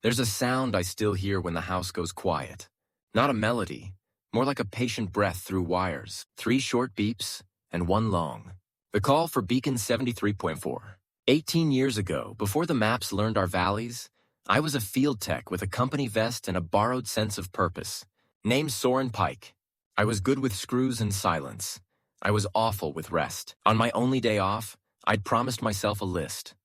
There's a sound I still hear when the house goes quiet. Not a melody, more like a patient breath through wires. 3 short beeps and 1 long. The call for Beacon 73.4. 18 years ago, before the maps learned our valleys, I was a field tech with a company vest and a borrowed sense of purpose. Named Soren Pike. I was good with screws and silence. I was awful with rest. On my only day off, I'd promised myself a list.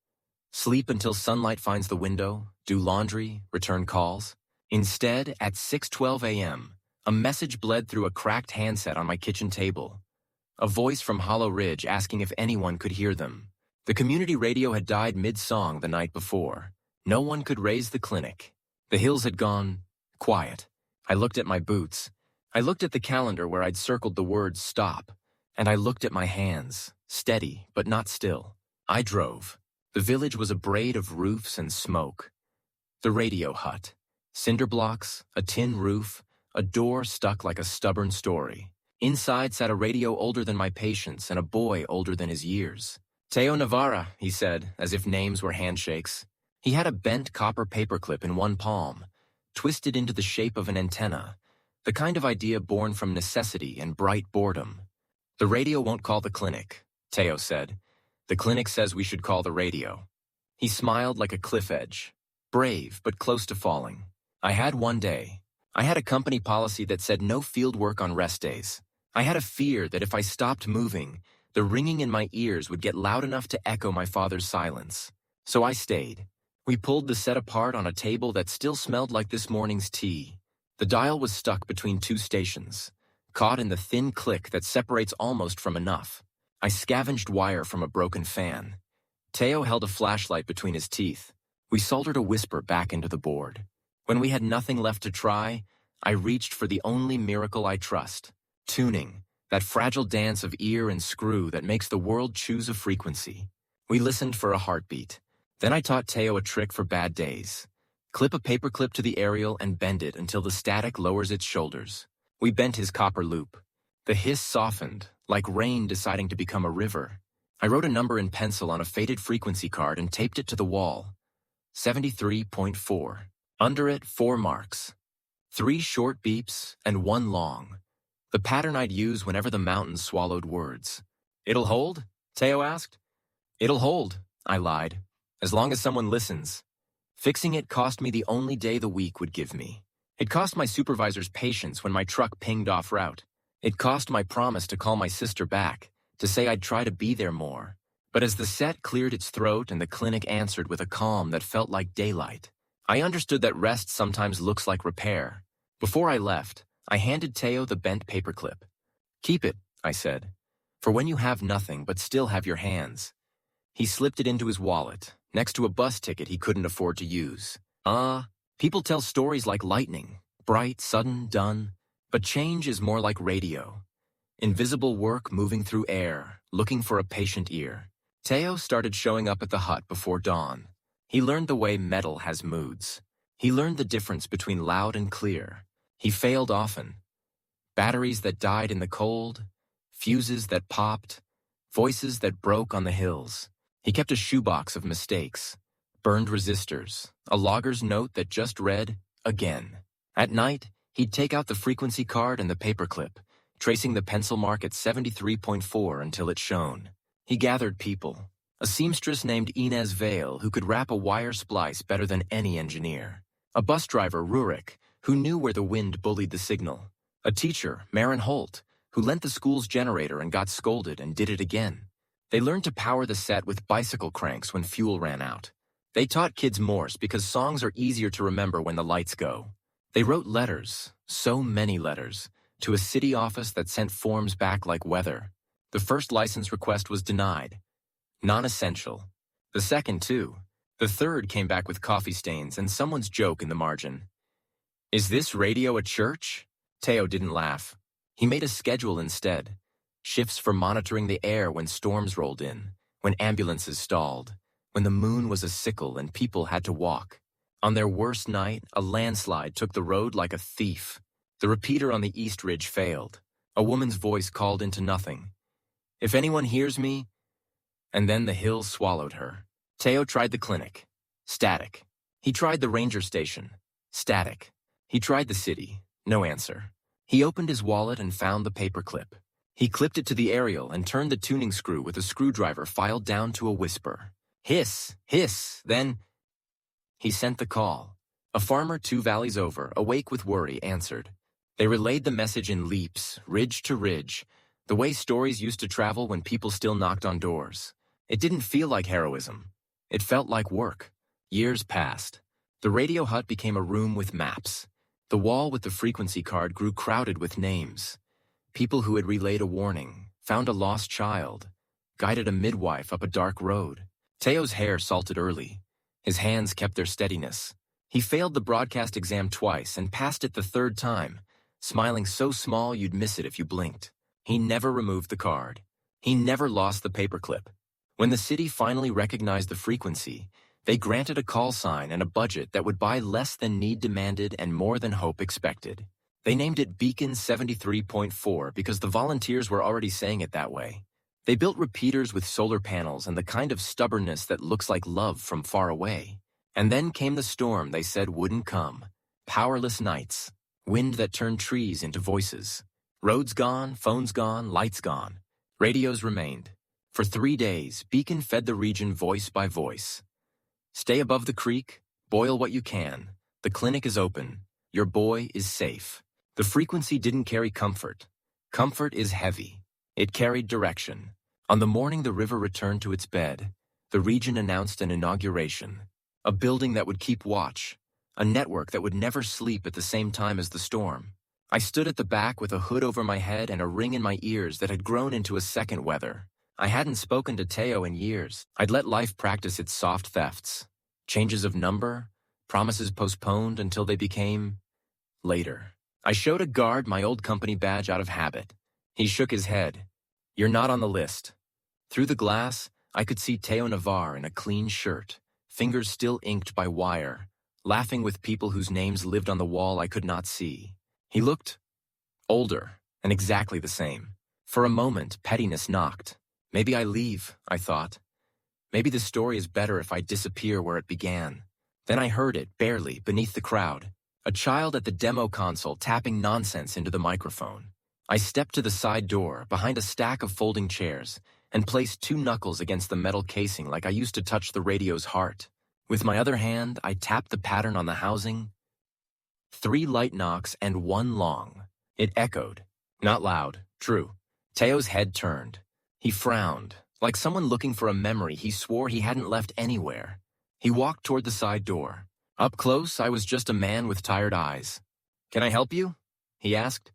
Sleep until sunlight finds the window, do laundry, return calls. Instead, at 6:12 a.m., a message bled through a cracked handset on my kitchen table. A voice from Hollow Ridge asking if anyone could hear them. The community radio had died mid-song the night before. No one could raise the clinic. The hills had gone quiet. I looked at my boots. I looked at the calendar where I'd circled the word stop. And I looked at my hands, steady but not still. I drove. The village was a braid of roofs and smoke. The radio hut. Cinder blocks, a tin roof, a door stuck like a stubborn story. Inside sat a radio older than my patience and a boy older than his years. Teo Navarre, he said, as if names were handshakes. He had a bent copper paperclip in one palm, twisted into the shape of an antenna, the kind of idea born from necessity and bright boredom. The radio won't call the clinic, Teo said. The clinic says we should call the radio. He smiled like a cliff edge, brave but close to falling. I had one day. I had a company policy that said no field work on rest days. I had a fear that if I stopped moving, the ringing in my ears would get loud enough to echo my father's silence. So I stayed. We pulled the set apart on a table that still smelled like this morning's tea. The dial was stuck between 2 stations, caught in the thin click that separates almost from enough. I scavenged wire from a broken fan. Teo held a flashlight between his teeth. We soldered a whisper back into the board. When we had nothing left to try, I reached for the only miracle I trust. Tuning, that fragile dance of ear and screw that makes the world choose a frequency. We listened for a heartbeat. Then I taught Teo a trick for bad days. Clip a paperclip to the aerial and bend it until the static lowers its shoulders. We bent his copper loop. The hiss softened, like rain deciding to become a river. I wrote a number in pencil on a faded frequency card and taped it to the wall. 73.4. Under it, 4 marks. 3 short beeps and 1 long. The pattern I'd use whenever the mountains swallowed words. It'll hold? Teo asked. It'll hold, I lied, as long as someone listens. Fixing it cost me the only day the week would give me. It cost my supervisor's patience when my truck pinged off route. It cost my promise to call my sister back, to say I'd try to be there more. But as the set cleared its throat and the clinic answered with a calm that felt like daylight, I understood that rest sometimes looks like repair. Before I left, I handed Teo the bent paperclip. Keep it, I said, for when you have nothing but still have your hands. He slipped it into his wallet, next to a bus ticket he couldn't afford to use. People tell stories like lightning, bright, sudden, done, but change is more like radio. Invisible work moving through air, looking for a patient ear. Teo started showing up at the hut before dawn. He learned the way metal has moods. He learned the difference between loud and clear. He failed often. Batteries that died in the cold, fuses that popped, voices that broke on the hills. He kept a shoebox of mistakes, burned resistors, a logger's note that just read, again. At night, he'd take out the frequency card and the paperclip, tracing the pencil mark at 73.4 until it shone. He gathered people. A seamstress named Inez Vale who could wrap a wire splice better than any engineer. A bus driver, Rurik, who knew where the wind bullied the signal. A teacher, Marin Holt, who lent the school's generator and got scolded and did it again. They learned to power the set with bicycle cranks when fuel ran out. They taught kids Morse because songs are easier to remember when the lights go. They wrote letters, so many letters, to a city office that sent forms back like weather. The first license request was denied. Non-essential. The second, too. The third came back with coffee stains and someone's joke in the margin. Is this radio a church? Teo didn't laugh. He made a schedule instead. Shifts for monitoring the air when storms rolled in, when ambulances stalled, when the moon was a sickle and people had to walk. On their worst night, a landslide took the road like a thief. The repeater on the East Ridge failed. A woman's voice called into nothing. If anyone hears me... And then the hills swallowed her. Teo tried the clinic. Static. He tried the ranger station. Static. He tried the city. No answer. He opened his wallet and found the paperclip. He clipped it to the aerial and turned the tuning screw with a screwdriver filed down to a whisper. Hiss, hiss, then he sent the call. A farmer 2 valleys over, awake with worry, answered. They relayed the message in leaps, ridge to ridge, the way stories used to travel when people still knocked on doors. It didn't feel like heroism. It felt like work. Years passed. The radio hut became a room with maps. The wall with the frequency card grew crowded with names. People who had relayed a warning, found a lost child, guided a midwife up a dark road. Teo's hair salted early. His hands kept their steadiness. He failed the broadcast exam twice and passed it the 3rd time, smiling so small you'd miss it if you blinked. He never removed the card. He never lost the paperclip. When the city finally recognized the frequency, they granted a call sign and a budget that would buy less than need demanded and more than hope expected. They named it Beacon 73.4 because the volunteers were already saying it that way. They built repeaters with solar panels and the kind of stubbornness that looks like love from far away. And then came the storm they said wouldn't come. Powerless nights. Wind that turned trees into voices. Roads gone, phones gone, lights gone. Radios remained. For 3 days, Beacon fed the region voice by voice. Stay above the creek, boil what you can. The clinic is open. Your boy is safe. The frequency didn't carry comfort. Comfort is heavy. It carried direction. On the morning the river returned to its bed, the region announced an inauguration. A building that would keep watch. A network that would never sleep at the same time as the storm. I stood at the back with a hood over my head and a ring in my ears that had grown into a second weather. I hadn't spoken to Teo in years. I'd let life practice its soft thefts. Changes of number, promises postponed until they became later. I showed a guard my old company badge out of habit. He shook his head. You're not on the list. Through the glass, I could see Teo Navarre in a clean shirt, fingers still inked by wire, laughing with people whose names lived on the wall I could not see. He looked older and exactly the same. For a moment, pettiness knocked. Maybe I leave, I thought. Maybe the story is better if I disappear where it began. Then I heard it, barely, beneath the crowd. A child at the demo console tapping nonsense into the microphone. I stepped to the side door, behind a stack of folding chairs, and placed 2 knuckles against the metal casing like I used to touch the radio's heart. With my other hand, I tapped the pattern on the housing. 3 light knocks and 1 long. It echoed. Not loud, true. Teo's head turned. He frowned, like someone looking for a memory he swore he hadn't left anywhere. He walked toward the side door. Up close, I was just a man with tired eyes. Can I help you? He asked.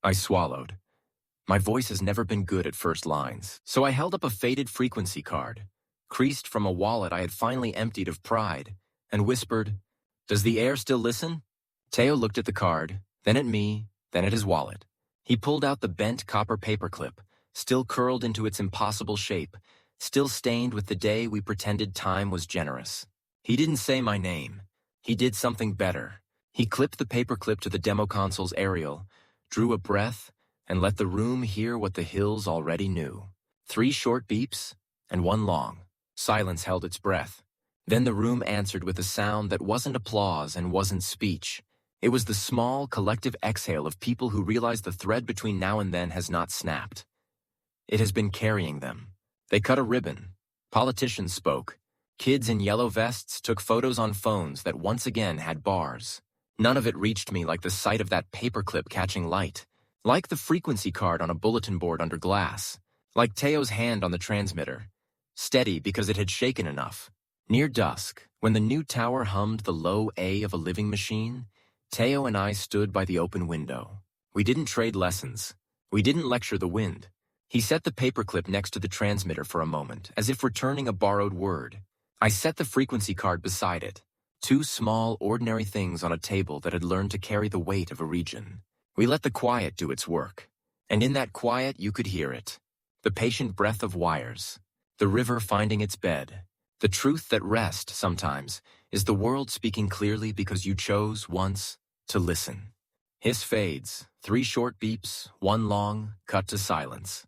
I swallowed. My voice has never been good at first lines, so I held up a faded frequency card, creased from a wallet I had finally emptied of pride, and whispered, Does the air still listen? Teo looked at the card, then at me, then at his wallet. He pulled out the bent copper paperclip, still curled into its impossible shape, still stained with the day we pretended time was generous. He didn't say my name. He did something better. He clipped the paperclip to the demo console's aerial, drew a breath, and let the room hear what the hills already knew. 3 short beeps, and 1 long. Silence held its breath. Then the room answered with a sound that wasn't applause and wasn't speech. It was the small, collective exhale of people who realize the thread between now and then has not snapped. It has been carrying them. They cut a ribbon. Politicians spoke. Kids in yellow vests took photos on phones that once again had bars. None of it reached me like the sight of that paperclip catching light. Like the frequency card on a bulletin board under glass. Like Teo's hand on the transmitter. Steady because it had shaken enough. Near dusk, when the new tower hummed the low A of a living machine, Teo and I stood by the open window. We didn't trade lessons. We didn't lecture the wind. He set the paperclip next to the transmitter for a moment, as if returning a borrowed word. I set the frequency card beside it. 2 small, ordinary things on a table that had learned to carry the weight of a region. We let the quiet do its work. And in that quiet, you could hear it. The patient breath of wires. The river finding its bed. The truth that rest, sometimes, is the world speaking clearly because you chose, once, to listen. Hiss fades. 3 short beeps, 1 long, cut to silence.